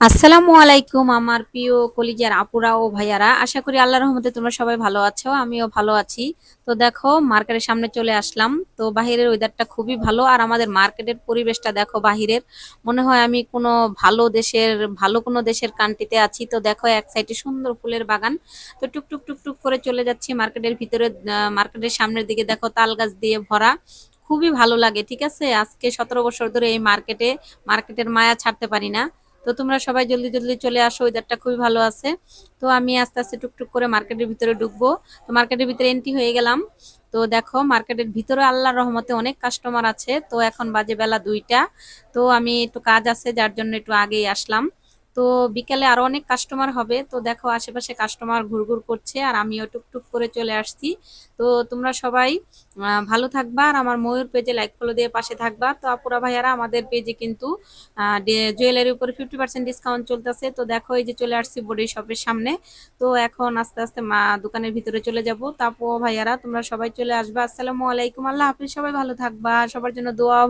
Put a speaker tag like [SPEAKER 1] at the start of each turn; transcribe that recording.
[SPEAKER 1] আসসালামু আলাইকুম আমার প্রিয় কলিজার আপুরা ও ভাইয়ারা, আশা করি আল্লাহর রহমতে তোমরা সবাই ভালো আছো, আমিও ভালো আছি। তো দেখো মার্কেটের সামনে চলে আসলাম। তো বাহিরের ওয়েদারটা খুবই ভালো, আর আমাদের মার্কেটের পরিবেশটা দেখো বাহিরের, মনে হয় আমি কোনো ভালো কোনো দেশের কান্ট্রিতে আছি। তো দেখো এক সাইডে সুন্দর ফুলের বাগান। তো টুকটুক টুকটুক করে চলে যাচ্ছি মার্কেটের ভিতরে। মার্কেটের সামনের দিকে দেখো তাল গাছ দিয়ে ভরা, খুবই ভালো লাগে। ঠিক আছে, আজকে 17 বছর ধরে এই মার্কেটের মায়া ছাড়তে পারি না। তো তোমরা সবাই জলদি জলদি চলে আসো, ওয়েদারটা খুবই ভালো আছে। তো আমি আস্তে আস্তে টুকটুক করে মার্কেটের ভিতরে ঢুকবো। তো মার্কেটের ভিতরে এন্ট্রি হয়ে গেলাম। তো দেখো মার্কেটের ভিতরে আল্লাহর রহমতে অনেক কাস্টমার আছে। তো এখন বাজে বেলা 2টা। তো আমি একটু কাজ আছে যার জন্য একটু আগেই আসলাম। তো বিকালে আরো অনেক কাস্টমার হবে। তো দেখো আশেপাশে কাস্টমার ঘুরঘুর করছে, আর আমিও টুকটুক করে চলে আসছি। তো তোমরা সবাই ভালো থাকবা, আর আমার ময়ূর পেজে লাইক ফলো দিয়ে পাশে থাকবা। তো আপুরা ভাইয়ারা, আমাদের পেজে কিন্তু জুয়েলারির উপরে 50% ডিসকাউন্ট চলতেছে। তো দেখো এই যে চলে আসছি বডি শপের সামনে। তো এখন আস্তে আস্তে দোকানের ভিতরে চলে যাব। তারপর ভাইয়ারা তোমরা সবাই চলে আসবা। আসসালামু আলাইকুম, আল্লাহ হাফিজ, সবাই ভালো থাকবা, সবার জন্য দোয়া।